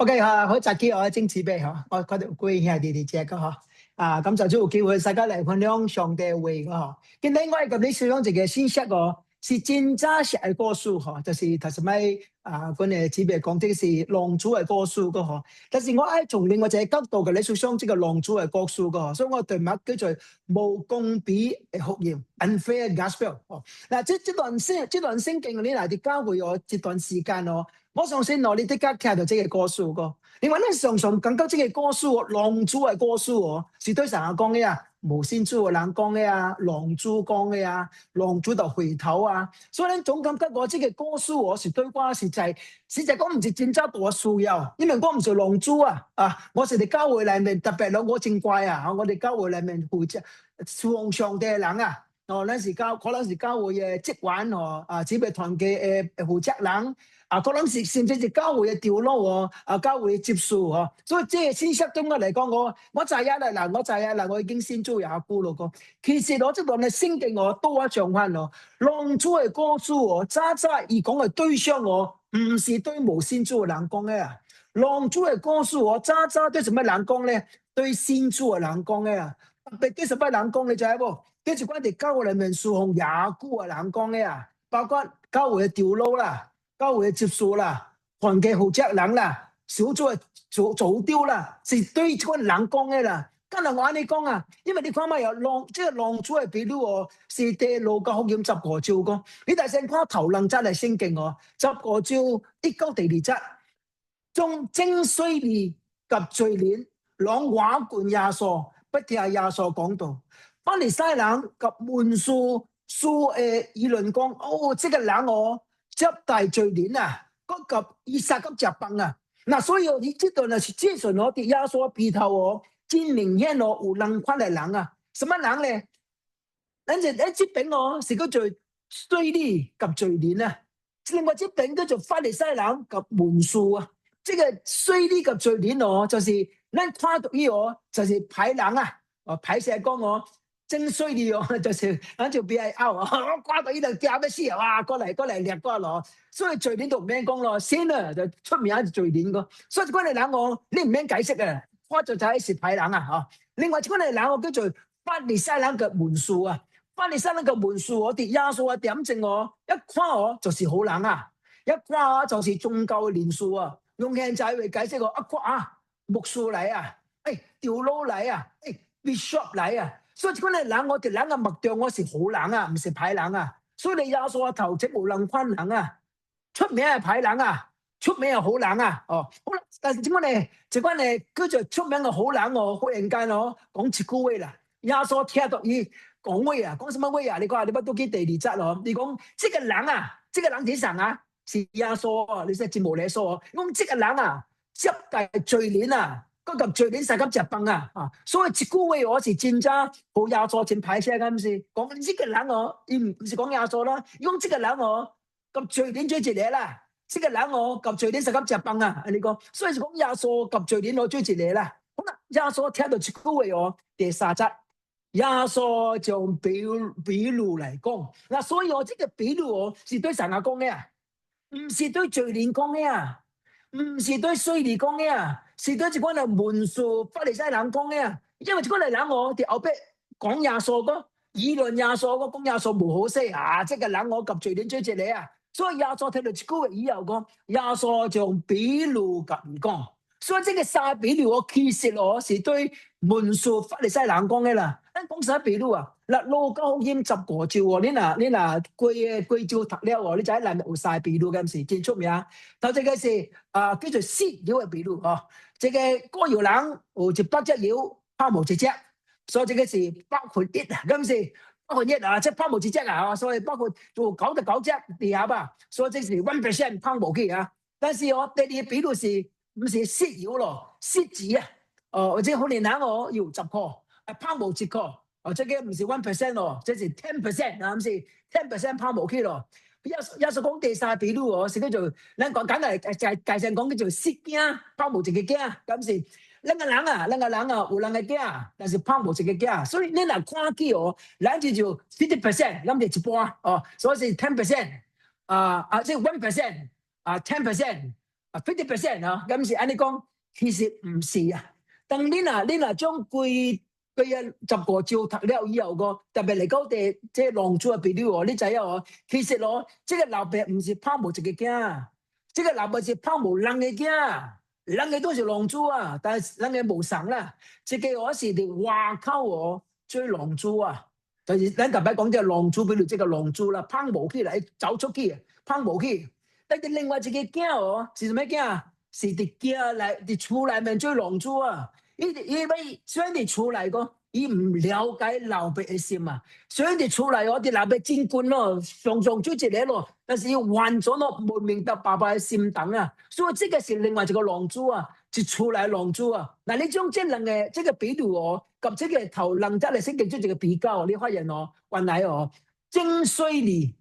OK 嚇，好集結我精子俾嗬，我嗰條歸兄弟哋隻個嗬，咁就主要機會大家嚟分享上帝會個嗬。今天我係咁啲小樣子嘅信息個，是真真實嘅歌書嗬，就是頭先咪嗰啲姊妹講的是浪主嘅歌書個嗬。但是我係從另外一個角度嘅，你想想這個浪主嘅歌書個，所以我對物叫做無公比嘅福音 （unfair gospel） 哦。嗱，這段聖經你嚟啲教會我這段時間哦。我相信你的家聽到這個歌書個，另外咧常常感覺這個歌書浪主嘅歌書是對神講嘅啊，無先知嘅人講嘅啊，浪主講嘅啊，浪主就回頭啊，所以咧總感覺我這個歌書是對我實在講唔是真正多需要，因為我唔是浪主啊，我是哋教會裏面特別咯，我真乖啊，我哋教會裏面負責奉上帝嘅人啊，可能是教會嘅職員姊妹團嘅負責人。可能是甚至是教會嘅調咯教會嘅接數所以這個信息對我嚟講，我就係啦，我已經先做下估咯個。其實我這段嘅聖經多一樣翻浪主嘅歌書渣而講嘅對象唔是對無先知嘅人講嘅啊，浪主嘅歌書渣對什麼人講咧？對先知嘅人講嘅啊，特別對什麼人講嘅就係喎，跟住關於教會裏面侍奉雅古嘅人講嘅啊，包括教會嘅調咯啦。教會嘅接數啦，團嘅負責人啦，小組嘅組雕啦，是對嗰個人講嘅啦。今日我啱你講啊，因為你看嘛有浪，即係浪主嘅比喻是第路加福音10個章個。你大聲看頭兩節嚟聖經10個章1到第2節，將正水利及罪孽，讓瓦罐亞索，不聽亞索講道。法利賽人及文書議論講，這個人接待罪孽啊，嗰及以撒及接棒啊，嗱，所以你這段是介紹啲亞索鼻頭真明顯有能款嘅人啊，什麼人咧？咱就一邊是叫做稅吏及罪孽啊，另外一邊叫做法利賽人及文書啊，這個稅吏及罪孽就是咱看到就是歹人啊，歹勢講真衰啲就是咱就別拗我掛到呢度夾咩事啊！過嚟掠過咯，所以罪孽就唔免講咯，先啊就出名就罪孽個，所以嗰啲人你唔免解釋啊，我就睇是歹人啊另外嗰啲人叫做法利賽人嘅文書啊，法利賽人嘅文書啲亞數點證一看就是好人啊，一看就是宗教嘅連數啊，用現在嚟解釋一看牧師嚟啊，調佬嚟啊，bishop 嚟啊。所以嗰啲人我哋人嘅目標是好人啊，唔是歹人啊。所以你亞數頭即無能昆人啊，出名係歹人啊，出名係好人啊。好啦，但是點解呢？就講呢，叫做出名嘅好人忽然間講一句話啦，亞數聽到伊講話啊，講什麼話啊？你講你乜都記第2節你講這個人啊，這個人幾神啊？是亞數你識節目嚟數講這個人啊，接待罪孽啊。嗰及罪孽曬及接棒啊！所以一句話我是真正好亞數真歹勢咁是講呢個人伊唔是講亞數啦，講呢個人及罪孽最一個啦，呢個人及罪孽曬及接棒啊！你講，所以是講亞數及罪孽最一個啦。好啦，亞數聽到一句話第3節，亞數將比喻嚟講，嗱，所以呢個比喻是對神講嘅啊，唔是對罪孽講嘅啊。唔是對稅吏講嘅啊，是對一個人文書法利賽人講嘅啊。因為一個人哋後邊講亞數個議論亞數個講亞數無好勢啊，即個人及罪孽最一個啊。所以亞數聽到一句話以後講，亞數將比喻咁講。所以這個3比喻其實是對文書法利賽人講嘅啦。咱講啥比喻啊？嗱，路加福音10個章你嗱貴州讀了你就喺內面有3比喻咁是真出名。頭這個是叫做蝕油嘅比喻這個歌謠人有100隻油拋無一隻，所以這個是8分1啊，咁是8分1啊，即係拋無一隻啊，所以包括做99隻地下吧，所以這是1% 拋無去啊。但是第2比喻是唔是蝕油咯？蝕紙啊，或者可能人要10個，拋無1個。這個唔是 1% 咯，這是 10% 啊，唔是 10% 拋無去咯。有時講第3比喻是叫做，咱講簡單介紹講叫做蝕驚，拋無一個驚，咁是咱個人啊，有人嘅驚，但是拋無一個驚，所以你若看見咱就 50%，咱就一半所以是 10%，即係 1%，10%。50%啊，咁是安尼講，其實唔是啊。當你若將規日10個招讀了以後個，特別嚟講地即係狼豬嘅比喻哦，你知影哦，其實哦，即個老爸唔是拋無一個囝，即個老爸是拋無人嘅囝，人嘅都是狼豬啊，但係人嘅無神啦。即個我是哋外口哦追狼豬啊，就是咱特別講即係狼豬，比如即個狼豬啦，拋無起來走出去，拋無去。但係另外一個囝哦，是什麼囝？是佇家內佇厝內面追狼豬啊！因為雖然佇厝內個，伊唔了解老爸嘅心啊。雖然佇厝內哦，佇老爸真棍咯，常常追一個咯，但是伊完全咯唔明白爸爸嘅心腸啊。所以這個是另外一個狼豬啊，是厝內狼豬啊。嗱，你將這兩個這個比喻哦，及這個頭兩則嚟先記住一個比較，你發現哦，原來哦，正衰年及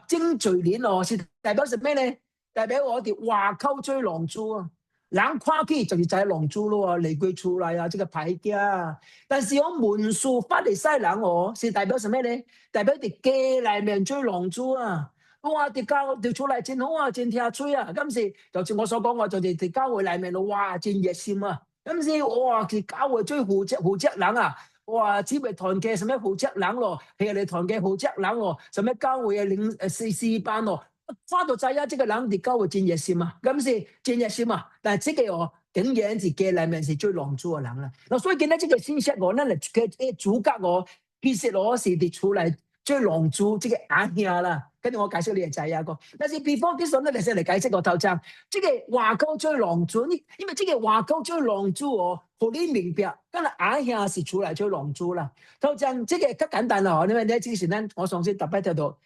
正罪年哦，是代表是咩呢？代表我哋外口追狼豬啊，人看起就是就係狼豬咯，離佢出來啊，這個歹囝。但是我文書法利賽人哦，是代表什麼呢？代表啲家裏面追狼豬啊！哇！啲教條出來真好啊，真聽吹啊！今時就似我所講，我就係啲教會裏面咯，哇！真熱心啊！今時哇，啲教會追負責人啊！哇！姊妹團嘅什麼負責人咯，係你團嘅負責人咯，什麼教會嘅領班咯。花到仔啊！這個人哋教會真熱心啊，咁是真熱心啊。但係這個哦，竟然是家裏面是追狼豬嘅人啦。嗱，所以見到這個信息我，咱嚟嘅主角我，其實我是哋出嚟追狼豬，這個阿兄啦。跟住我解釋你嘅仔啊個。但是 before 啲嘢咧，你先嚟解釋個頭章。這個話講追狼豬，因為這個話講追狼豬哦，好你明白，跟住阿兄是出嚟追狼豬啦。頭章這個較簡單啦，因為咧之前咧，我上次特別睇到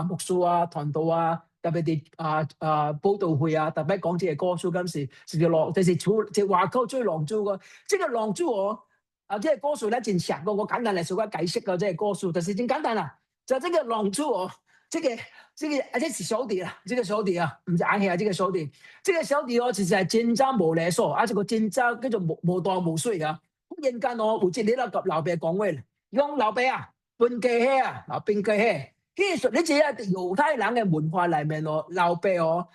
牧師啊、團道啊。特別啲報道會啊，特別講這個歌書嗰時，是狼，就是就話溝追狼豬個，這個狼豬我這個歌書咧真長個，我簡單嚟做個解釋個，這個歌書，但是真簡單啦，就這個狼豬我，這是小弟啊，這個小弟啊，唔是阿兄啊，這個小弟，這個小弟哦，其實係真真無厘數，這個真真叫做無大無小啊，忽然間我有一日啦，及老爸講話，講老爸啊，搬家去啊，搬家去。其實你知啊，猶太人嘅文化裏面哦，老爸哦，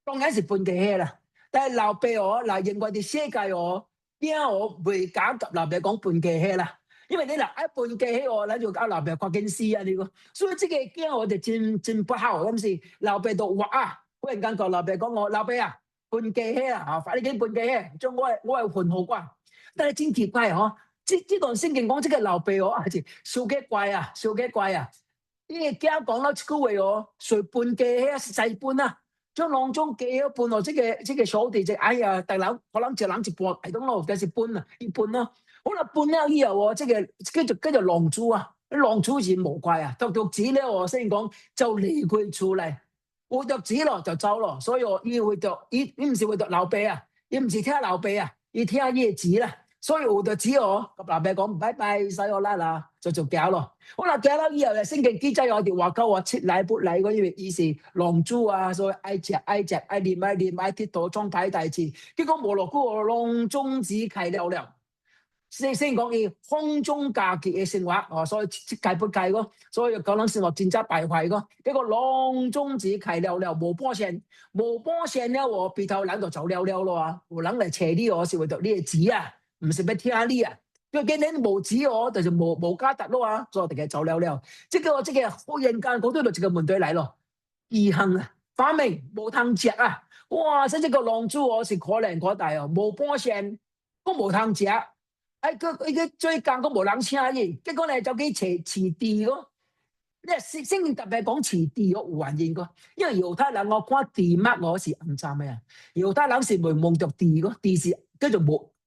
當然是搬家去啦。但係老爸哦，嗱，認為啲世界哦，邊我未敢及老爸講搬家去啦。因為你嗱一搬家去哦，你就搞老爸發緊屍啊呢個。所以這個驚我哋真不好咁事。老爸就話啊，忽然間個老爸講我，老爸啊，搬家去啦，啊，快啲搬家去，將我係混好啩。但係真奇怪嗬，這段聖經講這個老爸哦，係小幾怪啊，小幾怪啊。呢個家講到一句話哦，誰搬家係細搬啊？將囊中家搬落這個小弟就哎呀，大佬可能就諗住搬係咁咯，就是搬啊，要搬咯。好啦，搬咗以後哦，這個跟住狼豬啊，狼豬是無怪啊，讀子咧我先講就離佢出嚟，活讀子咯就走咯，所以我要會讀，伊唔是會讀老爸啊，伊唔是聽老爸啊，伊聽葉子啦。所以我就指我個老爸講拜拜，使我啦，就做搞咯。好啦，搞啦以後就聖經記載我哋話鳩話切禮不禮嗰啲意思，狼豬啊，所以愛食愛念愛鐵道裝牌大字。結果無落嗰個囊中子契了。先講伊空中假期嘅生活，哦，所以計不計個？所以講能生活真真敗壞個。結果囊中子契了，無波線咧，我鼻頭人就走了咯啊！有人嚟斜呢我是為讀呢個字啊！唔是要聽呢啊，因為今年無子哦，就是無家達咯啊，所以我哋嘅走了。這個忽然間講到一個問題嚟咯，異行啊，發明無通食啊，哇！真係個狼豬我是可憐可大哦，無半線都無通食，佢最近都無人請伊，結果咧就去飼地咯。你聖經特別講飼地個有原因個，因為猶太人我看地乜我是暗站嘅啊，猶太人是未望着地個，地是叫做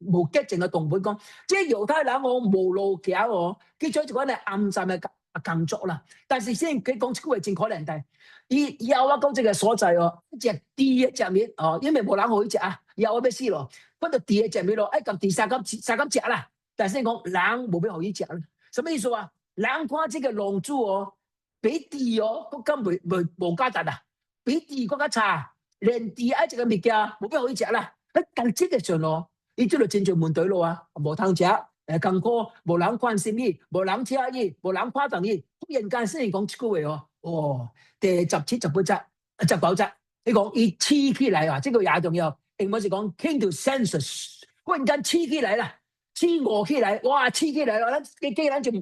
無潔淨嘅動物講，即係猶太人我無路行哦，佢做一個咧暗站嘅工作啦。但是先佢講出句話真可憐嘅，以後我講這個所在哦，一隻地嘅食物哦，因為無人可以食啊，以後我要死咯，嗰度地嘅食物咯，咁地三咁食啦。但係先講人冇俾可以食啦，什麼意思啊？人看這個狼豬哦，比地哦都根本無價值啊，比地更加差，連地一隻嘅物件冇俾可以食啦。但這個上咯。伊即個真正問題咯啊，無通食，艱苦，無人關心伊，無人聽伊，無人誇獎伊。忽然間先講一句話哦，第17、18節、19節，你講一黐起來啊，這個也重要。英文是講 came to senses，忽然間黐起來啦，黐餓起來，哇黐起來咯，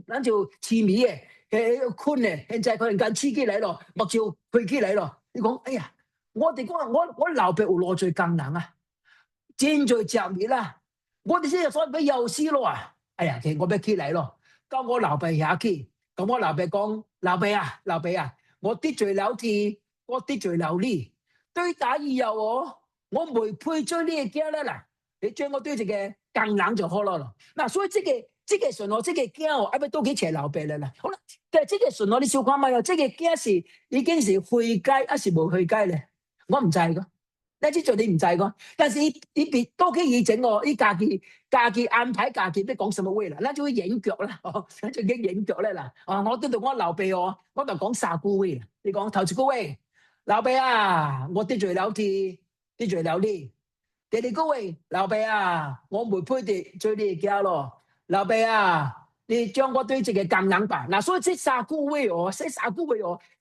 咱就黐米嘅，困嘅，現在忽然間黐起來咯，目睭開起來咯。你講，哎呀，我哋講我老爸有偌濟工人啊，真濟食米啦，我哋先係所俾幼師咯啊，哎呀，其實我要起來咯，咁我老爸下去，咁我老爸講，老爸啊，我得罪了天，我得罪了你。對打以後我唔配追呢個家啦嗱，你將我對這個更冷就好咯。嗱，所以這個順我這個家一咪都幾邪老伯啦嗱。好啦，但係這個順我你小看咪哦，這個家是已經是會街，還是冇會街咧？我唔制個，你知做你唔制個，但是你別多幾意整我，呢假期安排假期，你講什麼話啦？那就會影腳啦，那就已經影腳咧嗱。我都同我老伯我就講三句話啦，你講頭一句話。老爸啊，我得罪了天，得罪了你。第二個位，老爸啊，我唔配地做你嘅家咯。老爸啊，你將我對這個工人辦。嗱，所以這三句話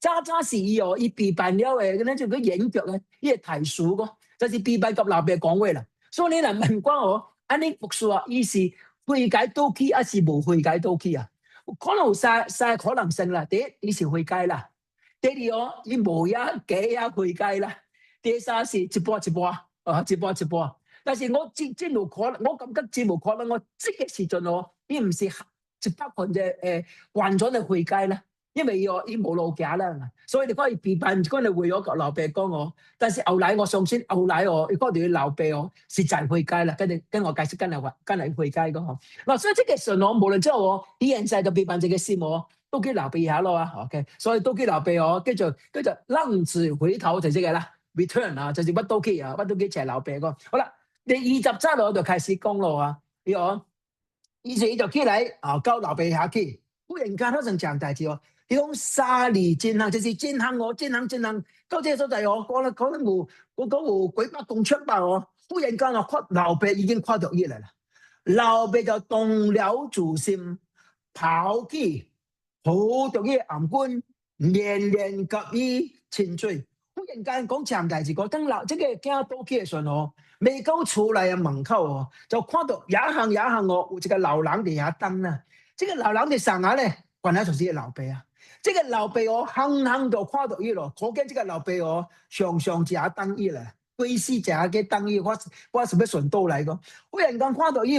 渣是伊備辦了嘅，咁就佢演腳嘅，伊係提數個，就是備辦及老爸講話啦。所以你嚟問我，安尼復述啊，伊是會解到起，還是無會解到起啊？可能有三可能性啦。第一，伊是會解啦。第二伊無呀幾呀會計啦，第三是一波一波，一波。但是我真無可能，我感覺真無可能，我這個時陣伊唔是100%完全嘅會計啦，因為伊無路行啦，所以你可以備辦嗰個會個老爸講但是後來我相信後來伊嗰條老爸實在會計啦，跟我解釋跟嚟會計個嗱，所以這個時陣無論之後伊現在嘅備辦這個事務。都幾流鼻下咯啊 ，OK， 所以都幾流鼻跟住浪子回頭就這個啦 ，return 啊，就是乜都幾齊流鼻個。好啦，第27我就開始講咯啊，以前就起來交流鼻下去，忽然間發生場大事哦，你講沙里進行就是進行，到這個所在講得有鬼八公出吧忽然間流鼻已經跨到嚟啦，流鼻就動了主心，跑起。好獨嘅暗官連及伊前罪，忽然間講長大字個燈樓，即個驚到起嘅時候未夠出嚟嘅門口就看到也行有一個老人地下燈啦。這個老人的上下咧，原來就是老爸啊。這個老爸行到看到伊咯，可見這個老爸常常食燈伊啦，歸死食嘅燈伊，我是要順道嚟個。忽然間看到伊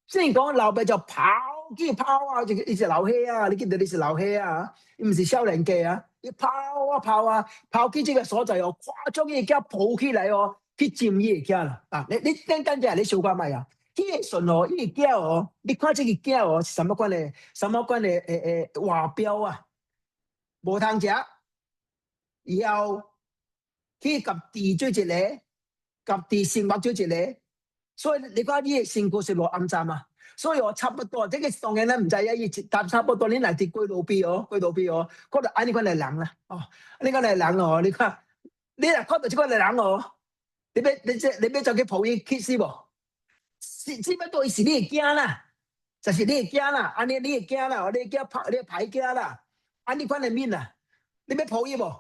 雖然講老爸就跑啊，你是老黑啊，你見到你是老黑啊，你唔是少年家啊，你跑跑去這個所在誇張嘢家抱起來去佔伊嘅家啦。你等陣你小看咪啊？呢個順呢個家你看這個家是什麼關係？話標啊，無通食，以後去及地追一個，及地生活追一個。所以你講呢個性格是落暗站啊，所以差不多，這個當然咧唔制啊，伊差不多你嚟跌歸路邊嗰度安尼個嚟人啦，呢個嚟人咯，你看你嚟嗰度即個嚟人你要走去抱伊 kiss 無？只不過是你嘅驚啦，就是你嘅驚啦，安尼你嘅驚啦，你嘅驚你排驚啦，安尼款嚟面啊，你要抱伊無？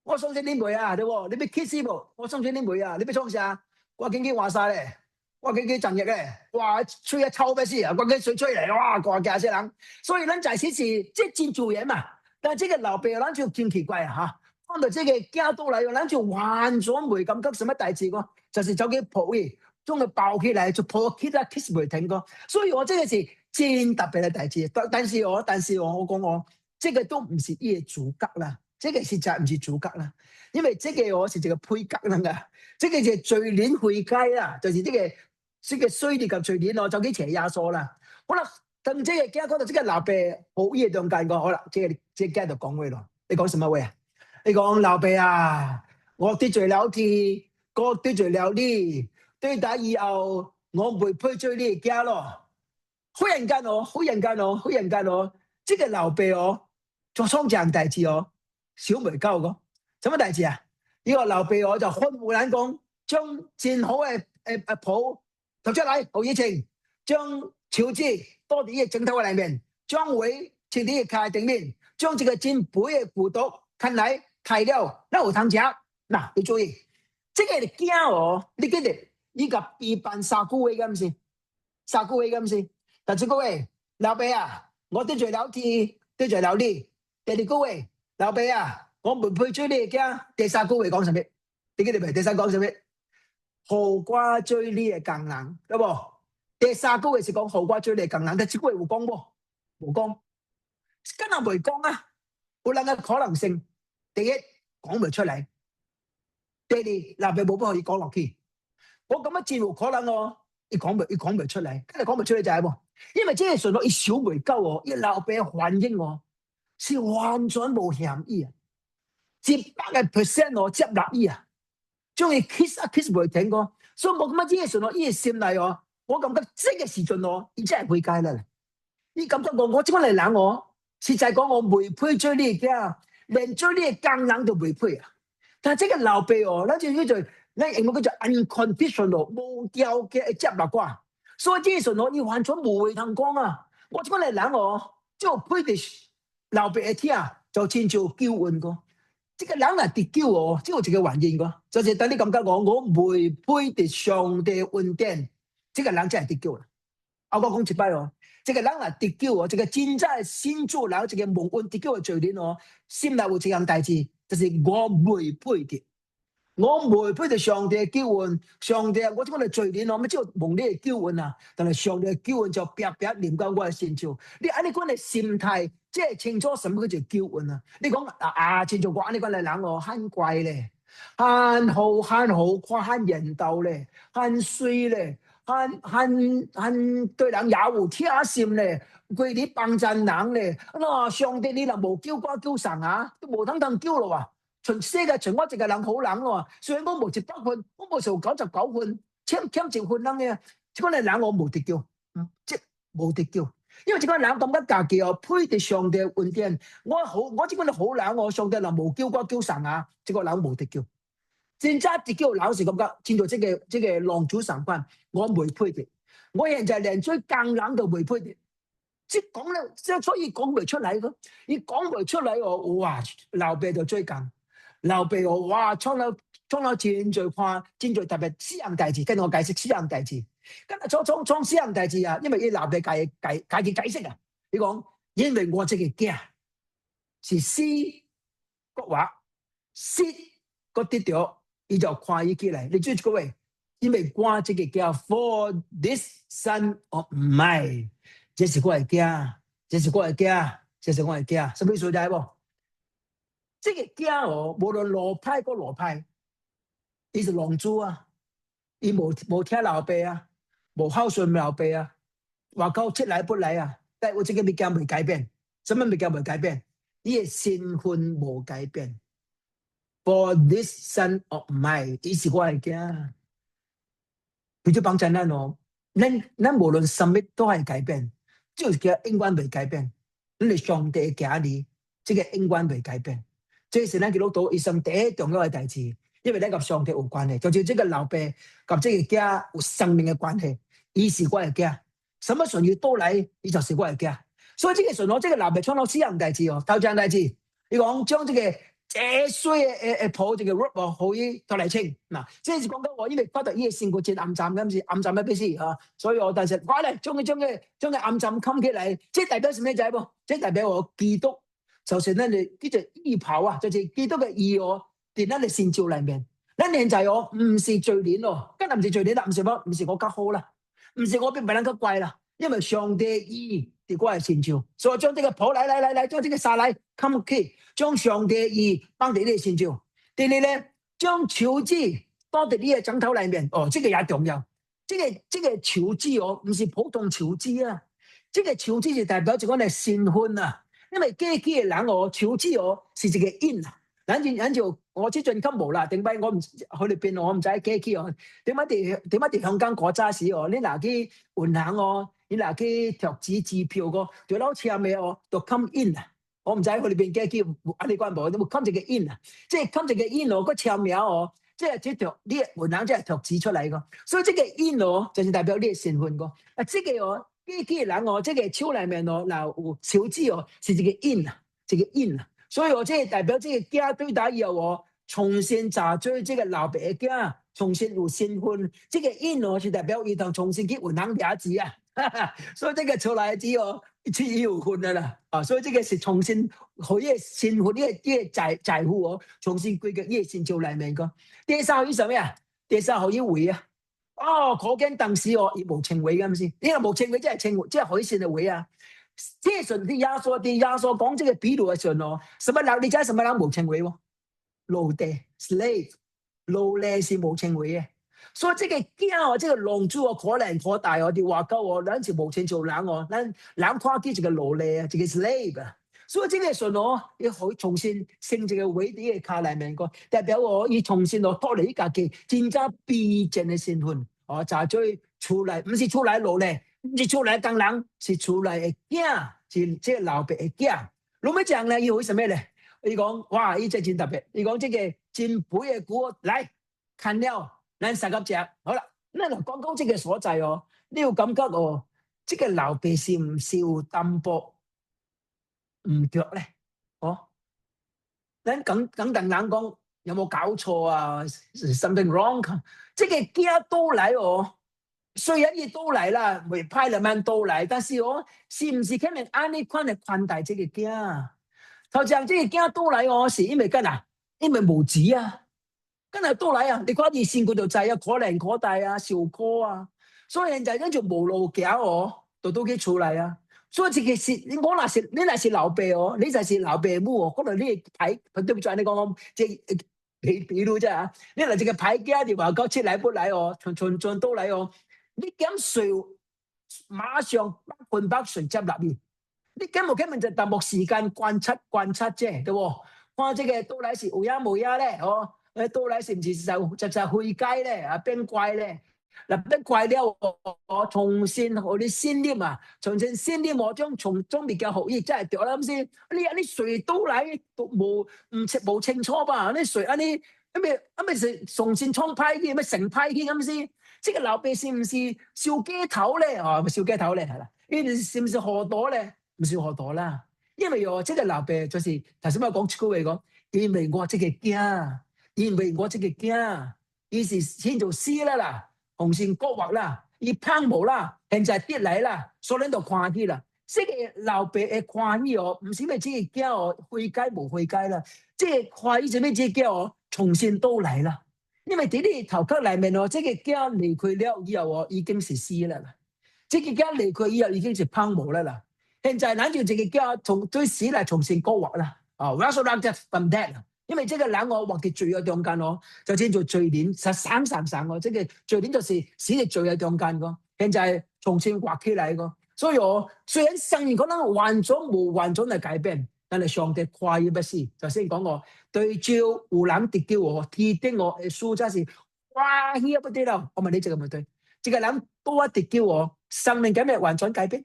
我相信你袂啊，對無？你要 kiss 無？我相信你袂啊，你要創啥？我經紀話晒咧，我經紀陣日咧，哇吹一抽咩事啊？我經水吹嚟，哇掛架些人，所以咱在此是即真自然嘛。但係這個老爸咱就真奇怪啊！看到這個家到嚟，咱就完全袂感覺什麼大事個，就是走去抱伊，將佢抱起來就抱 kiss 袂停個。所以我這個是真特別嘅大事。但是我講這個都唔是伊嘅主角啦，這個實在唔是主角啦，因為這個是一個配角啦噶。這個就罪人會計啦，就是這個衰劣及罪人就幾邪亞數啦。好啦，等這個家嗰度，這個老爸好嘢中間個，好啦，這個家就講話咯。你講什麼話啊？你講老爸啊，我得罪了天，我得罪了你，對打以後我唔會配追你家咯。忽然間這個老爸做雙正大事小梅交個，什麼大事啊？呢個老爸就開門眼講，將戰好嘅譜讀出嚟，好熱情，將潮紙多啲嘅正頭嘅裏面，將會切啲嘅卡頂面，將這個戰杯嘅古毒近嚟提了，那有通食，嗱，你注意，即係驚哦，你記得依個一般三個位咁先，三個位咁先。第一個位，老爸啊，我得罪老天，得罪老你。第二個位，老爸啊，我唔配追你嘅。第三個位講什麼？你記得未？第三講什麼？後瓜追你嘅更冷，對冇？第三個位是講後瓜追你嘅更冷，第一個位有講冇？冇講，根本未講啊！有兩個可能性，第一講唔出嚟。第二，老爸冇可以講落去，我咁樣戰無可能哦，你講唔出嚟，跟住講唔出嚟就係喎，因為即係純粹一小梅鳩哦，一老爸反應我，是完全冇嫌意啊，100%哦接納意啊，將佢 kiss 唔停過，所以我咁樣即係純粹依個心嚟哦，我感覺即個時陣哦，而真係會解啦，你感覺我點解嚟冷我？實際講我未配追你嘅，連追你更冷都未配啊！但係即個老爸哦，咱就叫做，咱英文叫做 unconditional 無條件嘅接納啩。所以即係說，你完全無話通講啊！我點解嚟人哦，就配得老爸嘅聽，就親像救恩個。這個人係得救哦，只有一個原因個，就是等你感覺我未配得上帝恩典，這個人真係得救啦。我講一擺哦，這個人係得救哦，這個真正嘅信主人，這個蒙恩得救嘅罪人哦，心內有一樣代志。就是我未配的，我未配得上帝嘅救恩。上帝，我點解嚟罪人咯？咪只有蒙你嘅救恩啊！但係上帝嘅救恩就白白臨到我嘅身上。你按你講嘅心態，即係清楚什麼叫做救恩啊？你講清楚我按你講嚟諗我很怪咧，很好看，很人道咧，很水咧，很對人也有貼心咧。佢啲幫襯人咧，上帝你若無叫我叫神啊，都無通叫咯喎。全世界全我一個人好人咯，雖然我無100分，我無數99分，欠1分人嘅，即個人我無得救，即無得救。因為即個人感覺家己哦配得上帝恩典，我即個人好人，我上帝若無叫我叫神啊，即個人無得救。真正得救人是感覺，見到即個浪主審判，我未配的，我現在連最更人都未配的。即講咧，即所以講唔出嚟嘅，你講唔出嚟哦，哇！老爸就最近，老爸哦，哇！創到真最誇，真最特別私人代志，跟我解釋私人代志。跟住創私人代志啊，因為啲老爸解釋啊，你講，因為我這個家是死國話，死個跌掉，你就看伊起來，你注意各位，因為我這個家 for this son of mine。這是我的家，這是我的家，這是我的家，什麼意思？知無？這個家哦，無論羅派個羅派，伊是浪主啊，伊無聽老爸啊，無孝順老爸啊，話夠出來不來啊，但我這個物件未改變，什麼物件未改變？伊嘅身份無改變。For this son of mine，伊是我的家，佢就幫襯咱哦，咱無論什麼都係改變。就是叫永遠未改變，你哋上帝家裏，這個永遠未改變。這是咱基督徒一生第一重要嘅代志，因為咱跟上帝有關係，就像這個老爸跟這個家有生命嘅關係，伊是我嘅家，什麼順遇都嚟，伊就是我嘅家。所以這個順我這個老爸創到私人代志哦，頭章代志，你講將這個這衰嘅抱這個 rope 哦，可以拖嚟清嗱，即係講緊我因為覺得呢個線個箭暗站咁先，暗站嘅意思啊，所以我當時快嚟將佢暗站冚起嚟，即係代表係咩仔噃？即係代表我基督，就是咱哋叫做義袍啊，就是基督嘅義哦，喺咱嘅聖召裏面，咱現在我唔是罪人哦，梗係唔是罪人啦，唔是乜，唔是我較好啦，唔是我比別人較貴啦，因為上帝義啲我係聖召，所以將呢個袍嚟，將呢個紗嚟冚起。將上帝義放在你的身上，第二咧，將手指放在你的枕頭裏面，哦，這個也重要。這個手指哦，唔是普通手指啊，這個手指就代表住我哋身份啊。因為過去嘅人哦，手指哦是一個印啊。咱就我即陣間無啦，定擺我唔去裏邊，我唔知過去哦。點解香港嗰陣時哦，你拿去銀行哦，你拿去貼紙支票個，對攞簽嘅哦，就 come in 啊。我唔知佢裏邊嘅叫阿里關無，你會冚一個印啊，即係冚一個印哦，個簽名哦，即係即條呢個門口即係貼紙出嚟個，所以即個印哦，就是代表呢個身份個。啊，即個哦，呢個人哦，即個手裏面哦，嗱有手指哦，是一個印啊，一個印啊，所以我即係代表即個家對打以後哦，重新查追這個老爸嘅囝，重新有身份，這個因哦是代表伊同重新去銀行掠錢啊，所以這個出來之後，佢有份的啦，啊，所以這個是重新和伊個身份，伊個財富哦，重新歸個伊個成就裡面個。第三係什麼啊？第三係伊位啊，哦，可見當時哦，伊無稱位咁先，因為無稱位即係稱，即係可以先嘅位啊。這時啲亞索講這個比喻嘅時候哦，什麼人你知什麼人無稱位喎？奴隸 slave， 奴隸是無稱位嘅，所以這個囝哦，這個狼主哦，可憐可大哦，啲話鳩哦，咱是無稱做人哦，咱看佢一個奴隸啊，一個 slave 啊，所以這個時候哦，伊可以重新升一個位啲嘅卡裡面個，代表哦，伊重新哦脫離伊家己真正卑賤嘅身份，哦，就係出來，唔是出來奴隸，唔是出來工人，是出來嘅囝，是這個老爸嘅囝。咁樣講咧，伊為什麼咧？伊講哇，伊真特別。伊講這個真肥嘅股，來看了，咱三個隻，好啦，咱就講這個所在哦。你有感覺哦，這個老爸是唔是有淡薄唔腳咧？哦，咱等人講有冇搞錯啊 ？something wrong？這個囝都來哦，雖然伊都來啦，未派了man都來，但是哦，是唔是佢哋按呢款嚟寬待這個囝？頭先這個囝倒來哦，是因為幹啊？因為無錢啊，跟住倒來啊！你看伊身軀就知啊，可憐可大啊，受苦啊，所以現在咱就無路行哦，就倒去出來啊。所以這個是你若是老爸哦，你就是老爸母哦，可能你排對唔住，你講即比如啫啊，你若這個歹囝就話講出來不來哦，全倒來哦，你減稅馬上100%接納伊。你根本就淡薄時間觀察啫，對喎。看這個倒來是有影無影咧，哦，倒來是唔是就灰階咧，啊變怪咧？嗱變怪了，我重新學你先念啊，重新先念我將比較好，伊真係對啦咁先。你誰倒來都無清楚吧？你誰咪是重新創派嘅，咪成派嘅咁先。這個老爸是唔是小雞頭咧？哦，小雞頭咧係啦，你是唔是河多咧？唔是好多啦，因為哦，這個老爸就是頭先我講出句話講，因為我這個囝，因為我這個囝，伊是先做師啦，紅線國畫啦，伊胖無啦，現在跌嚟啦，所以咱就看起啦。這個老爸嘅看起哦，唔是咩這個囝哦，悔改無悔改啦，這個看起就咩這個囝哦，重新倒來啦。因為喺你頭殼裡面哦，這個囝離開了以後哦，已經是師啦，這個囝離開以後已經是胖無啦。現在咱就這個囝從對死嚟重新勾畫啦，啊 resurrected from dead，因為這個人我畫嘅罪嘅中間哦，就叫做罪鏈，實散哦，這個罪鏈就是死嘅罪嘅中間個，現在重新畫起來個，所以我雖然生命可能完全冇完全嚟改變，但係上帝跨越不死，就先講我對照有人得救我，天定我嘅書真是哇呢不得了，我問你這個問題，這個人多得救我，生命今日完全改變？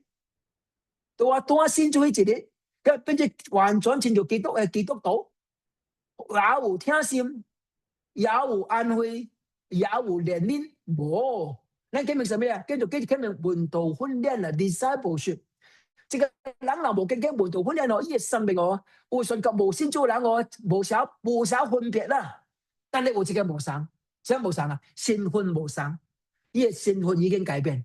多先做一日，跟並且完全進入基督徒，也有聽心，也有安慰，也有憐憫，冇。咱今日什麼啊？跟住今日門徒訓練啦 ，discipleship。這個人若無經門徒訓練哦，伊嘅生命哦，有順及無先做人哦，無啥分別啦。但係有一個無相，啥無相啊？身份無相，伊嘅身份已經改變。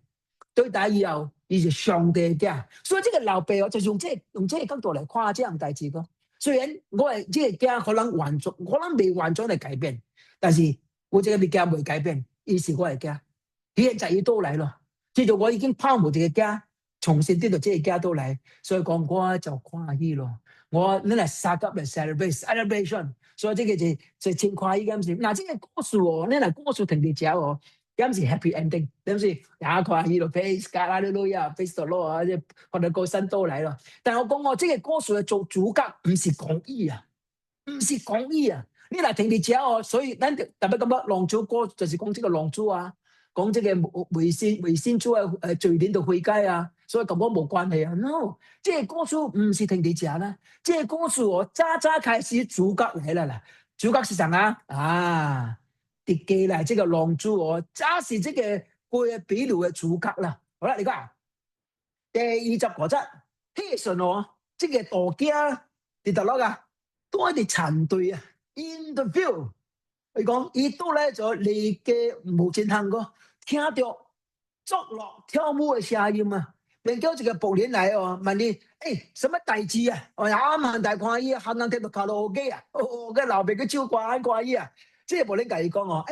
對待以後，伊是上帝嘅，所以這個老爸哦，就用這個角度來看這樣代志個。雖然我係這個家可能未完全嚟改變，但是我這個家未改變，伊是我嘅家，現在伊都嚟咯。至少我已經拋無這個家，重新啲到這個家都嚟，所以講我就歡喜咯。你嚟殺急嚟 celebration， 所以這個就真歡喜咁先。嗱，這個故事哦，你嚟故事同你講哦。咁是 happy ending，咁是也看呢度 praise God hallelujah praise the Lord 啊，即係我哋個身都嚟咯。但係我講我即係歌數做主角，唔是講伊啊，唔是講伊啊。你嚟聽你講哦，所以咱特別咁樣浪主歌就是講這個浪主啊，講這個唯先主啊，罪人度悔改啊，所以咁樣冇關係啊。no， 即係歌數唔是聽你講啦，即係歌數我渣開始主角嚟啦，主角是誰啊？跌記嚟，這個浪主哦，揸是這個佢嘅比喻嘅主角啦。好啦，你講第20嗰則，希順哦，這個大家跌到落噶，都係啲殘隊啊， in the field，佢講伊倒來咗你嘅無前行個，聽到作樂跳舞嘅聲音啊！便叫一個僕人來哦，問你，什麼代志啊？我啱啱大看伊，行人聽到卡拉 OK 啊，個老爸個唱歌安歌伊啊，即係僕人甲伊講哦，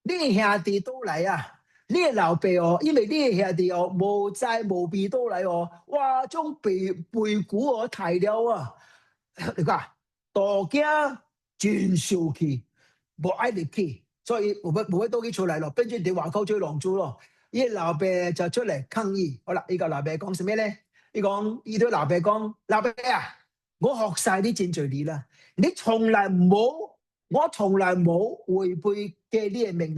你嘅兄弟倒來啊！你嘅老爸哦，因為你嘅兄弟哦，無債無幣倒來哦，哇，種背骨哦抬了啊！你講大家真受氣，無愛入去，所以冇乜多佢出嚟咯，變咗你話口追狼豬咯。伊老爸就出嚟抗議，好啦，呢個老爸講什麼咧？伊講，伊對老爸講，老爸啊，我學晒啲戰罪理啦，你從來冇，我從來冇違背嘅呢個命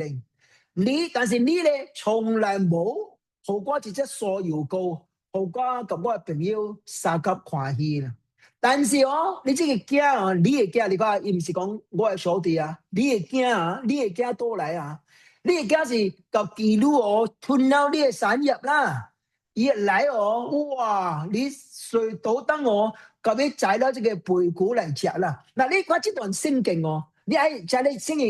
令，但是你咧從來冇學過一隻所有告，學過咁我嘅朋友三級歡喜啦。但是哦，你這個囝啊，你嘅囝，你講，伊唔是講我嘅小弟啊，你嘅囝啊，你嘅囝倒來啊。你嘅家是個記錄哦，吞了你嘅產業啦，一來哦，哇！你誰都等我，咁你摘咗這個背骨嚟食啦。嗱，你看這段聖經哦，你喺在你聖經，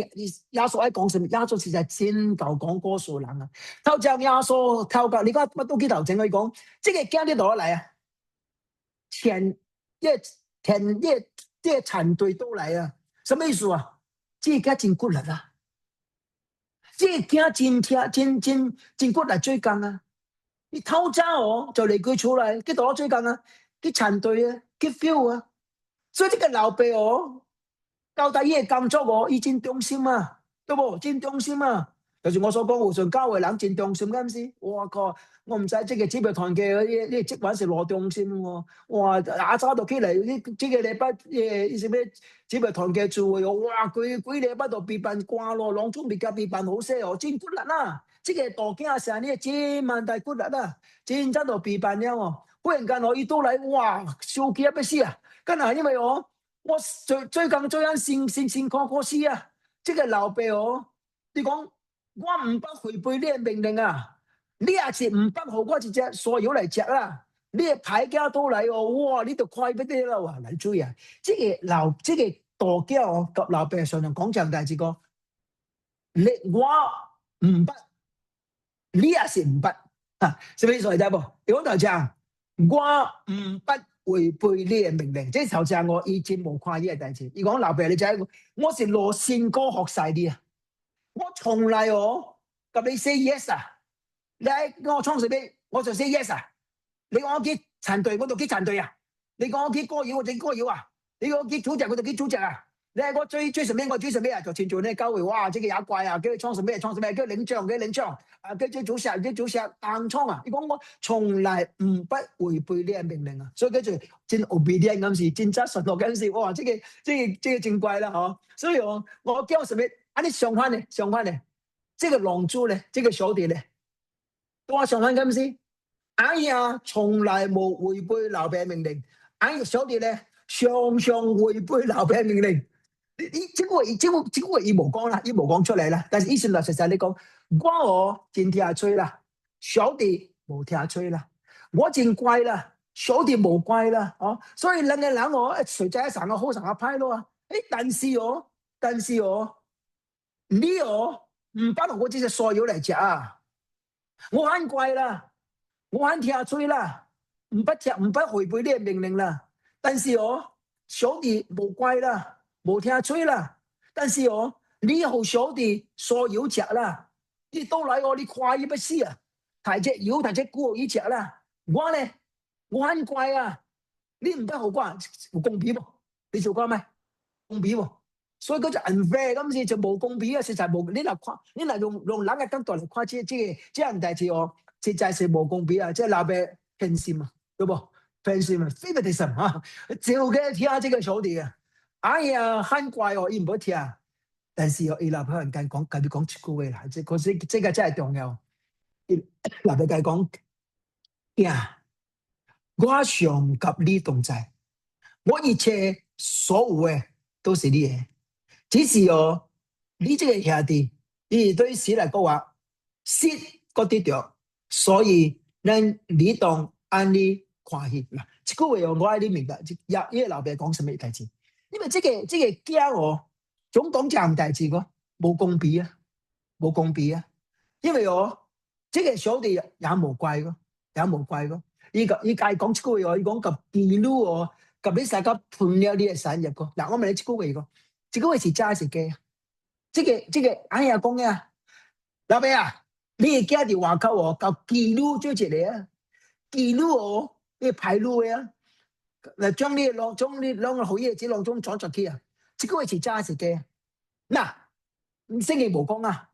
耶穌喺講什麼？耶穌實在真夠講嗰數人啊。頭先耶穌透過，你講乜都幾頭前佢講，這個家啲攞嚟啊，這殘隊都嚟啊，什麼意思啊？這個家真骨力啊！這驚真骨嚟追緊啊！你偷揸我就嚟佢出嚟，佢同我追緊啊！佢殘隊啊，佢 feel 啊！所以呢個老爸哦，到底嘢監督我，伊真忠心啊，對不？真忠心啊！就是我所講，互相交嘅人真忠心嗰陣時，我靠！我唔使即係姊妹團嘅呢職位是攞忠心喎，哇！亞洲度起嚟呢，這個禮拜什麼姊妹團嘅聚會哦，哇！佢禮拜度備辦掛咯，朗中別家備辦好些哦，真骨力啦！即係大驚小呢，千萬大骨力啦，真真度備辦了哦，忽然間我一到嚟，哇！笑氣一不死啊！跟係因為我最近先講過事啊，即係老爸哦，你講我唔不違背呢個命令啊！你也是唔不好我一隻所有嚟食啦，你嘅牌家都嚟哦，哇！你就快不啲啦喎，嚟追啊！即係大家哦，及老爸常常講場大字個，我唔不，你也是唔不啊？什麼意思嚟不？你講頭先，我唔不違背呢個命令，即係頭先我以前冇看呢個大字。你講老爸你就係我是羅線哥學晒啲啊，我從來哦及你 say yes 啊！你喺我創什麼，我就 say yes 啊！你講我幾殘隊，我就幾殘隊啊！你講我幾歌謠，我就幾歌謠啊！你講我幾組織，我就幾組織啊！你係我追什麼，我追什麼啊！就前做呢交會，哇！這個也怪啊！叫佢創什麼，叫領章嘅領章啊！叫組石硬創啊！你講我從來唔不違背呢個命令啊！所以佢就真 obedient 咁時，真質順落嗰陣時，哇！這個真怪啦嗬！所以我叫什麼？你上翻嚟，這個狼豬咧，這個小弟咧。我上翻咁先，哎呀，從來冇違背老爸命令，哎小弟咧常常違背老爸命令。這個伊冇講啦，伊冇講出嚟啦。但是以前老實實你講，我真聽吹啦，小弟冇聽吹啦，我真乖啦，小弟冇乖啦，哦，所以兩個人我隨在一成個好成個派咯啊。但是你唔包同我這些所有嚟食啊！我很乖啦，我很聽吹啦，唔不違背呢個命令啦。但是小弟冇乖啦，冇聽吹啦。但是你好小弟所有食啦，你到嚟你快要不死啊！大隻腰大隻骨要食啦。我咧我很乖啊，你唔不好乖，冇公平喎，你做過咩？公平喎。所以佢就 unfair 咁時就冇公平啊！實在冇，你嚟用人嘅角度嚟誇這樣大事實在是冇公平啊！即係老爸偏心啊，對不？偏心啊 ，favoritism 啊，就嘅聽這個小弟啊，哎呀，很怪伊唔好聽，但是伊老爸人講一句話啦，這個真係重要。老爸講呀，我上及你同在，我一切所有嘅都是你嘅。只是你這個兄弟，你對死嚟講話，蝕嗰啲掉，所以你當按你歡喜嗱。這個話我愛你明白，因為老爸講什麼大字，因為這個驚總講這樣大字個，冇公比啊，冇公比啊，因為我即係小弟也無怪個，也無怪個。依家講這句話，伊講及記錄哦，及你大家判了你嘅生日個。嗱，我問你這句話個，這句話是真是假？這個哎呀講嘅，老爸啊，你嘅家啲外口哦，及記錄做一個啊，記錄哦，你排路嘅啊，嚟將你兩個好嘢子當中轉出去啊，這句話是真是假？嗱，聖經冇講啊。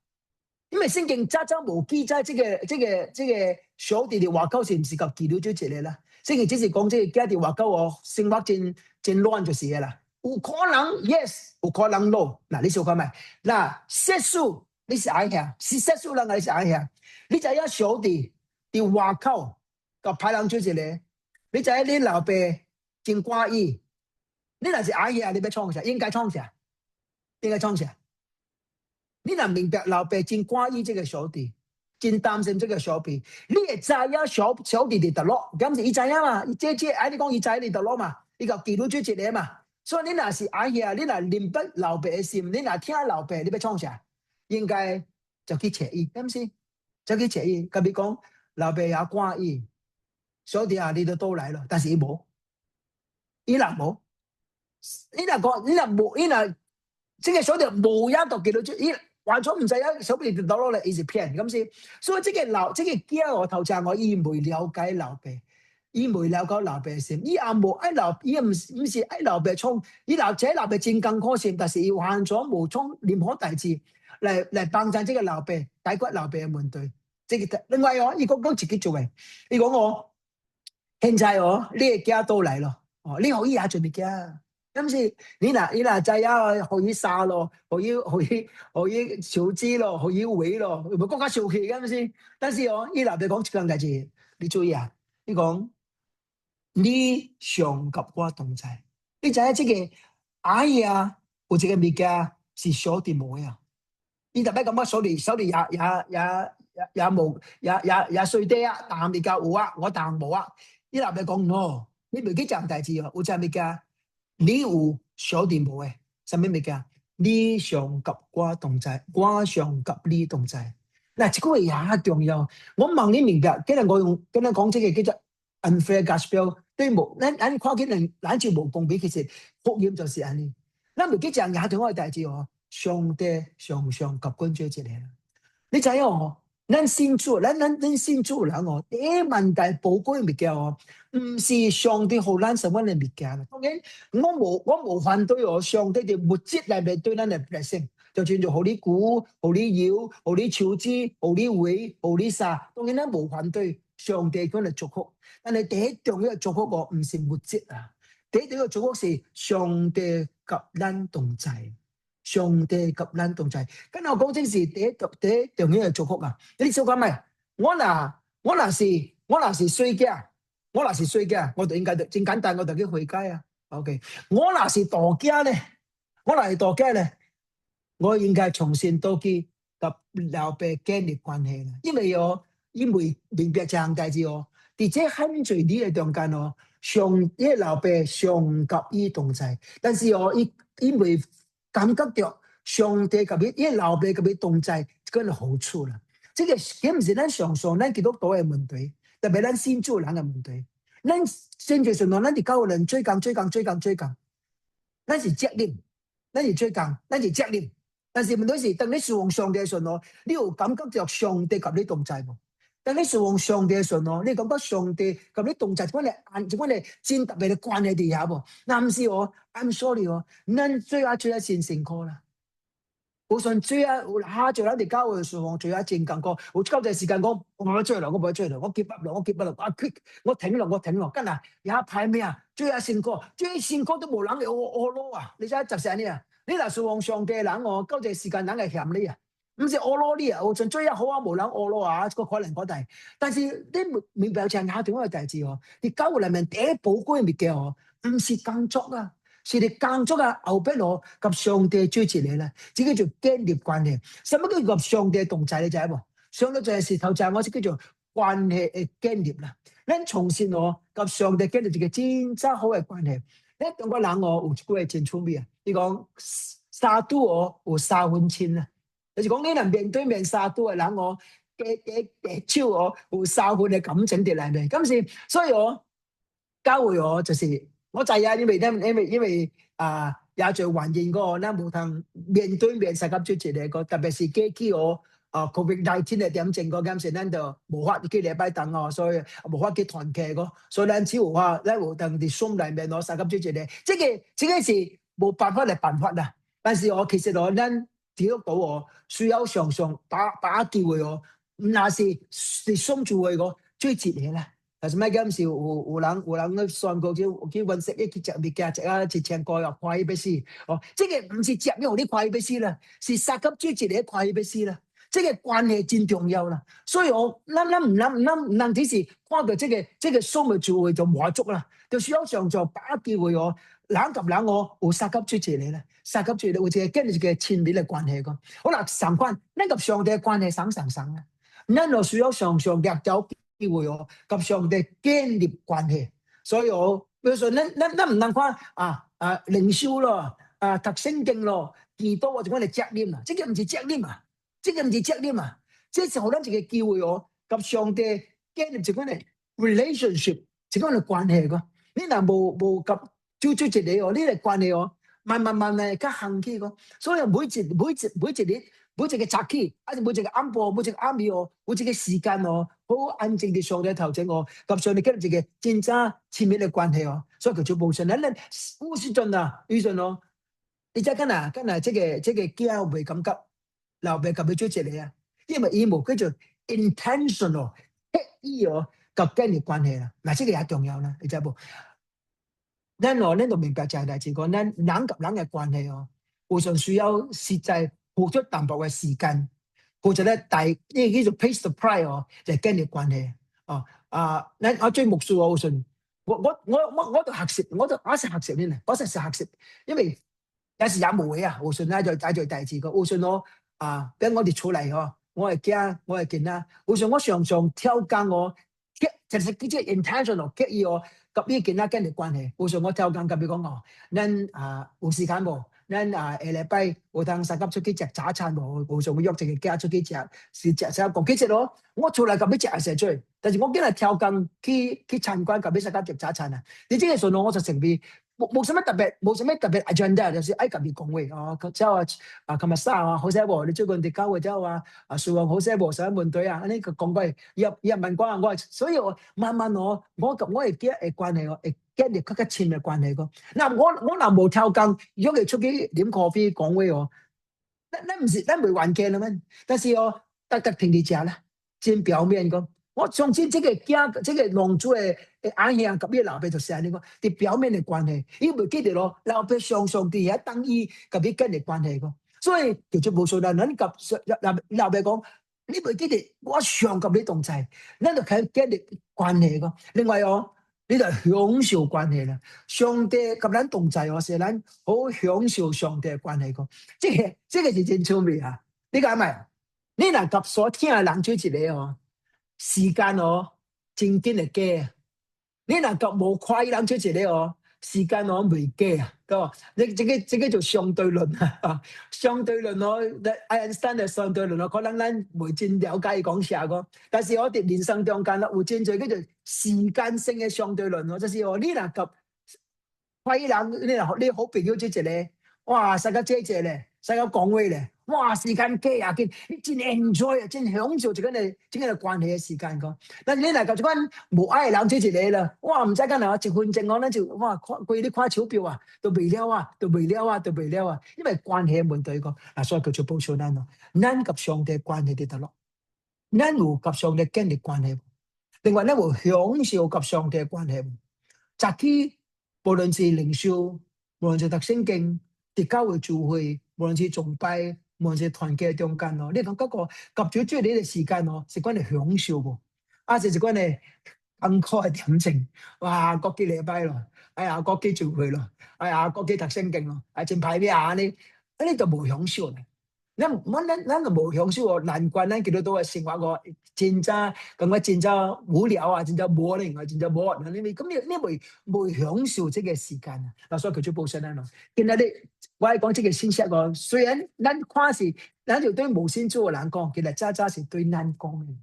因為聖經渣冇記載這個小弟的外口是唔是及記錄咗一個啦？聖經只是講這個家啲外口哦，生活真亂就是嘅啦。有可能 yes， 有可能 no。嗱，你想講咩？嗱，世俗你是愛下，是世俗人你是愛下。你就一小弟啲外口及派人做一個，你就你老爸真怪異，你若是愛下，你要創啥？應該創啥？應該創啥？你若明白老爸真關意這個小弟，真擔心這個小弟，你會知影小弟哋得落，咁是伊知影嘛？即愛你講伊知你得落嘛？伊個記錄出一個嘛？所以你若是愛呀，你若明白老爸嘅心，你若聽老爸，你要創啥？應該就去找伊，咁先，就去找伊。咁你講老爸也關意，小弟啊，你都倒來了，但是伊冇，伊若冇，你若講，你若冇，你若這個小弟冇一個記錄出，伊。完全唔使啊！小弟跌倒落嚟，伊是騙咁先。所以這個囝我頭先我伊未了解老爸，伊未了解老爸心，伊也冇愛老，伊唔是愛老爸衝，伊老爸真艱苦心，但是伊完全冇衝任何代志嚟幫助這個老爸解決老爸嘅問題。這個另外哦，伊講自己做嘅，伊講我現在哦，你嘅囝都嚟咯，哦，你可以也準備囝。咁是你嗱就有可以殺咯，可以小資咯，可以毀咯，唔係國家小氣咁先。但是哦，伊老爸講一樣代志，你注意啊！你講你上及我同在，你知影這個哎呀，有一個物件是小弟冇呀。伊特別感覺小弟也冇也衰啲啊，但物件有啊，我但冇啊。伊老爸講喏，你未記這樣代志哦，有隻物件。你有小弟冇嘅，什麼物件？你上及我同在，我上及你同在。嗱，這個也重要。我問你明白，今日我今日講這個叫做 unfair gospel，對冇？咱看見咱就冇公平，其實福音就是安尼。咱唔記這樣也對我嘅代志哦，上帝上及君做一個。你知影哦？咱信主，咱信主人哦，第一問題寶貴物件哦，唔是上帝好咱什麼嘅物件。當然，我冇反對哦，上帝嘅物質嚟面對咱嘅 blessing，就算做好啲股、好啲油、好啲籌資、好啲匯、好啲啥，當然咱冇反對上帝嗰嚟祝福。但係第一重要嘅祝福我唔是物質啊，第一重要嘅祝福是上帝及咱同在。上帝及咱同在，跟我講正是第一重要嘅祝福啊！你小講咩？我若是衰家，我就應該真簡單，我就去回家啊。OK， 我若是大家咧，我應該重新到去及老爸建立關係啦。因為明白這樣代志哦，伫這很罪啲嘅中間哦，伊老爸上及伊同在，但是哦，因為感覺到上帝及伊老爸及伊同在，嗰個好處啦。這個佢唔是咱常咱基督徒嘅問題，特別咱信主人嘅問題。咱聖經上講，咱哋教人追趕，咱是責任，咱是追趕，咱是責任。但是問題是，當你侍奉上帝嘅時候，你有感覺到上帝及你同在無？當你侍奉上帝嘅時候，你感覺上帝及你同在，嗰個真特別嘅關係底下無？嗱，唔是我 ，I'm sorry 哦，咱最先辛苦啦。我想最下做咱哋教會侍奉，最真艱苦。我交際時間講，我冇追啦，我 keep up 啦，我 quit，我停落，跟住有一排咩啊？最辛苦都冇人嚟惡攞啊！你真係實呢啊？你嗱侍奉上帝人我交際時間人係嫌你啊，唔是惡攞你啊！我想最好啊，冇人惡攞啊，個可能嗰題。但是你明白就係亞種嘅大字哦，你教會裏面第一寶貴物件哦，唔是工作啊。是你工作啊，後邊我及上帝追住你啦，這叫做建立關係。什麼叫及上帝同在？你知冇？上帝就係石頭就係我，叫做關係嘅建立啦。咱從前我及上帝建立一個真好嘅關係。你當個人我有一句真出名啊，你講沙都有三分親啊，就是講你能面對面沙都嘅人嘅手有三分嘅感情喺裏面。咁是，所以教會就是我知啊，因為也最環境嗰個，冇通面對面實及出一個，特別是機器COVID-19 嘅點情嗰陣時，咱就無法去禮拜堂所以無法去團契個，所以咱只有咱有當啲 Zoom 裏面實及出一個，這個是冇辦法嘅辦法啦。但是其實咱基督徒需要常常把機會唔那是相處嘅最節嘅啦。但是乜咁時有人去算過去揾食一去食物件食1000個又快要死。這個唔是食用你快要死啦，是實及最節嘅快要死啦。這個關係真重要啦，所以咱唔能只是看到這個數目聚會就滿足啦，就需要常常把機會人及人有實及最節嚟啦，實及最有一個建立一個親密嘅關係個。好啦，相反，咱及上帝嘅關係上啦，咱就需要常常夾走機會及上帝建立關係。所以比如說咱唔能看靈修咯，讀聖經咯，祈禱或者我哋責任啊，這個唔是責任啊。這個唔是責任啊，這是好咱一個機會及上帝建立一個嘅 relationship， 一個嘅關係個。你若無及就一個你嘅關係慢慢較行起個。所以每一日每一個早起，還是每一個暗晡，每一個暗暝每一個時間好安靜地上帝頭前及上帝建立一個真正親密嘅關係所以佢就無信，咱有時陣啊，有時陣你再講這個驚未感覺。老爸及你做一個啊，因為伊無叫做 intentional 刻意及建立關係啦，嗱，這個也重要啦，你知無？咱就明白一件代志，講咱人及人嘅關係有時需要實在付出淡薄嘅時間，或者咧呢叫做 pay the price 嚟建立關係我追牧師有時我都學習，我是學習呢，我是學習，因為有時也無嘅有時咧就解做代志個，有時俾我哋出嚟我係驚，我係見啦。有時我常常挑工就是叫做 intentional 刻意及呢件建立關係。有時我挑工及你講咱有時間無？咱下禮拜有通三甲出去食早餐無？有時我約一個家出去食，是食個幾隻咯。我出來及你食係最，但是我今日挑工去參觀及你三甲食早餐啊。你這個時候我就成為。冇什麼特別 agenda，就是愛咁樣講話即係琴日生好些喎，你最近啲教會即係話樹王好些喎，上門隊呢個講過入問講我，所以慢慢我係建立關係會建立更加親密關係個。嗱我嗱冇挑工，如果佢出去飲咖啡講話咱唔是咱未還見啦咩？但是特聽你講啦，先表面個。我相信這個浪子嘅眼向及呢老爸就成呢個啲表面嘅關係，因為記得咯，老爸常常啲喺等於及啲跟嘅關係個，所以叫做無數人及老爸講，你唔記得我常及你同在，咱就睇建立關係個。另外你就享受關係啦，上帝及咱同在是咱好享受上帝嘅關係個，這個是真聰明啊！你講咪？你若及所聽嘅人做一個時間真緊嚟過，你若及無快人出一個時間未過啊，對吧？這個就相對論啊，相對論愛因斯坦嘅相對論可能咱未真了解講啥個，但是我哋人生中間有真多叫做時間性嘅相對論就是你若及快人，你好朋友出一個，哇，實個姐姐咧，實個講話咧。哇！時間過啊，你真 enjoy 啊，真享受這個關係嘅時間個。但係你嚟就講無愛嘅人做一個啦，哇！唔知緊係1分鐘咧就哇，貴啲看手錶啊，都未了啊，因為關係嘅問題個。所以佢就保守咱咯，咱及上帝關係得咯，咱有及上帝建立關係，另外咱有享受及上帝嘅關係。早起無論是靈修，無論是讀聖經，啲教會聚會，無論是崇拜。無論是團契中間你講嗰個及住你嘅時間是關你享受喎，是關你安開嘅點情，哇！過幾禮拜咯，哎呀，過幾聚會咯，哎呀，過幾讀聖經咯，前排啲你就冇享受咧。咱就冇享受難怪咱見到都係生活個真真無聊啊，真真 boring 啊，真真 bored 啊，咁你冇享受這個時間啊，所以佢就報信啦。見到我係講這個信息個，雖然咱看是，咱就對無信主嘅人講，其實渣渣是對咱講嘅。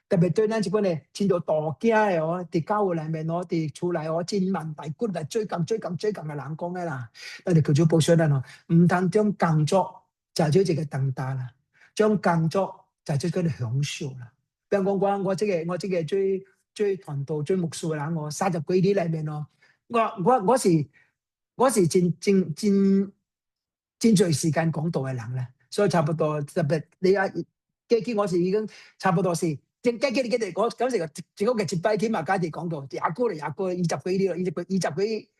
特別對咱這個呢，真到大驚嘅哦，喺教會裏面哦，喺厝內哦，千萬大骨嚟追撳嘅人講嘅啦。我哋求主保守咱哦，唔通將工作就咗這個等大啦，將工作就咗嗰啲享受啦。比如講我這個最傳道最牧師嘅人，我30幾年裏面哦，我是真最時間講道嘅人咧，所以差不多特別你啊，記我是已經差不多是。正記我嗰時個一擺起馬家地講到廿股20幾年咯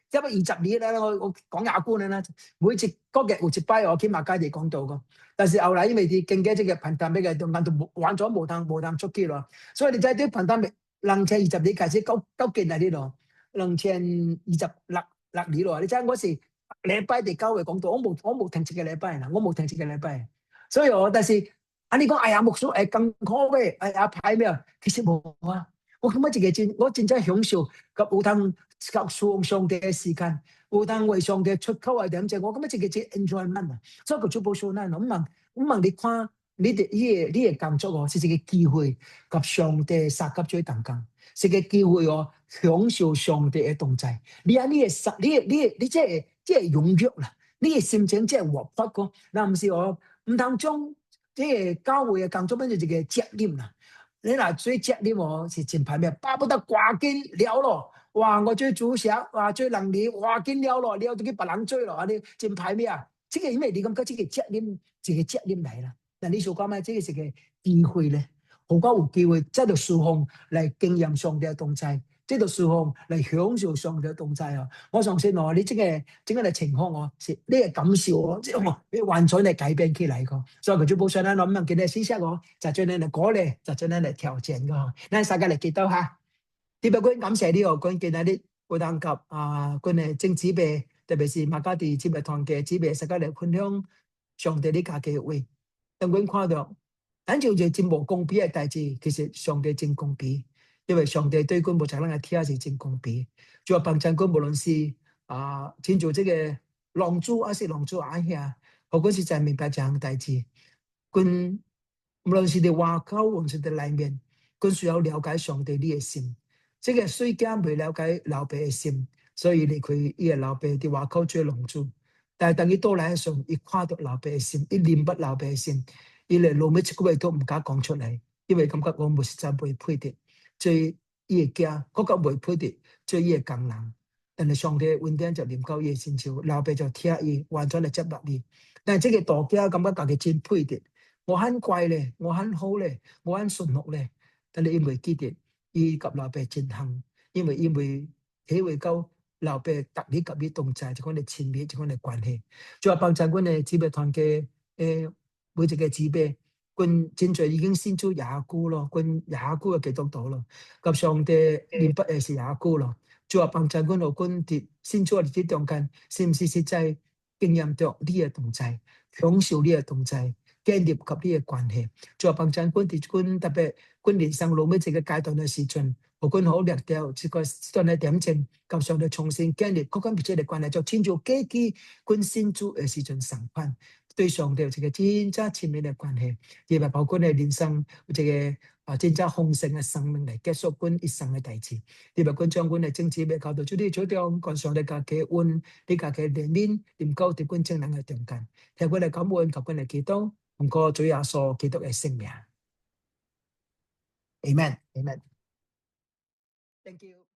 差不多20年啦，我講廿股啦，每一個月有一擺我起馬家地講到個，但是後來因為啲經濟這個頻繁嘅眼都玩咗無通出去咯，所以你睇啲頻繁2020年開始到近嚟呢度2026年咯，你睇我是禮拜地教會講到，我冇停一個禮拜啦，我冇停一個禮拜，所以但是。你講哎呀，牧師咁可咩？哎呀排咩啊？其實冇啊，我感覺我真正享受及有通及上帝嘅時間，有通為上帝出口嘅點啫。我感覺真 enjoyment 啊，所以佢做保守咱，我問你看，你嘅工作哦，是一個機會及上帝撒給最同工，是個機會哦，享受上帝嘅同在。你即係踴躍啦，你嘅心情即係活潑個，嗱唔是我唔通將。即係教會嘅工作本就一個責任啦。你嗱最責任哦是真排咩？巴不得掛緊了咯。哇！我最主席，哇最能力，掛緊了咯，了就去別人追咯。你真排咩啊？這個因為你感覺這個責任嚟啦。但你所講咩？這個是個機會咧，何講有機會？即係侍奉嚟經驗上帝嘅同在。即係侍奉嚟享受上帝嘅同在啊！我相信哦，你整個嘅情況哦，是你嘅感受哦，即係你完全嚟改變起來個。所以佢就冇想咱諗見你信息哦，就將你嚟鼓勵，就將你嚟調整個。咱大家嚟祈禱下，特別佢感謝你哦，佢見到你有當及佢哋正姊妹，特別是馬家地姊妹團嘅姊妹，大家嚟分享上帝呢家嘅話，等佢看到，咱就真無公平嘅代志，其實上帝真公平。因為上帝對佢每個人嘅聽是真公平，主要幫助佢無論是親像這個浪子還是浪子阿兄，或者是在明白這樣嘅代志，佢無論是喺外口還是喺裡面，佢需要了解上帝呢個心。這個水家未了解老爸嘅心，所以離開呢個老爸喺外口做浪子。但係等佢到來嘅時候，一看到老爸嘅心，一念不老爸嘅心，伊嚟老尾一句話都唔敢講出嚟，因為感覺我實在未配得。做伊個家，嗰個未配得做伊個工人，但係上帝恩典就臨到伊身上，老爸就聽伊，完全嚟接納伊。但係這個大家感覺家己真配得，我很乖咧，我很好咧，我很順服咧，但係因為記得伊及老爸真幸，因為體會到老爸特別及伊同在，就講嚟親密，就講嚟關係。最後幫助阮嘅姊妹團嘅每一個姊妹。佢真在已經信主廿久咯，佢廿久嘅基督徒咯，及上帝連不係是廿久咯。主要幫助佢和佢哋信主嘅啲中間，是唔是實在經驗到呢個同在，享受呢個同在，建立及呢個關係。主要幫助佢哋佢特別佢人生路尾一個階段嘅時陣，和佢好掠掉這個段嘅點情，及上帝重新建立嗰個密切嘅關係，就親像過去佢信主嘅時陣相反。對上帝有一個真正親密嘅關係，亦係包括你人生有一個真正豐盛嘅生命嚟結束佢一生嘅代志。亦包括將佢嘅政治嘅教導，做啲做啲講上帝家嘅恩，你家嘅憐憫，臨到啲佢正能嘅中間，聽佢哋感恩及佢哋祈禱，唔過主耶穌基督嘅聖名。Amen. Amen. Thank you.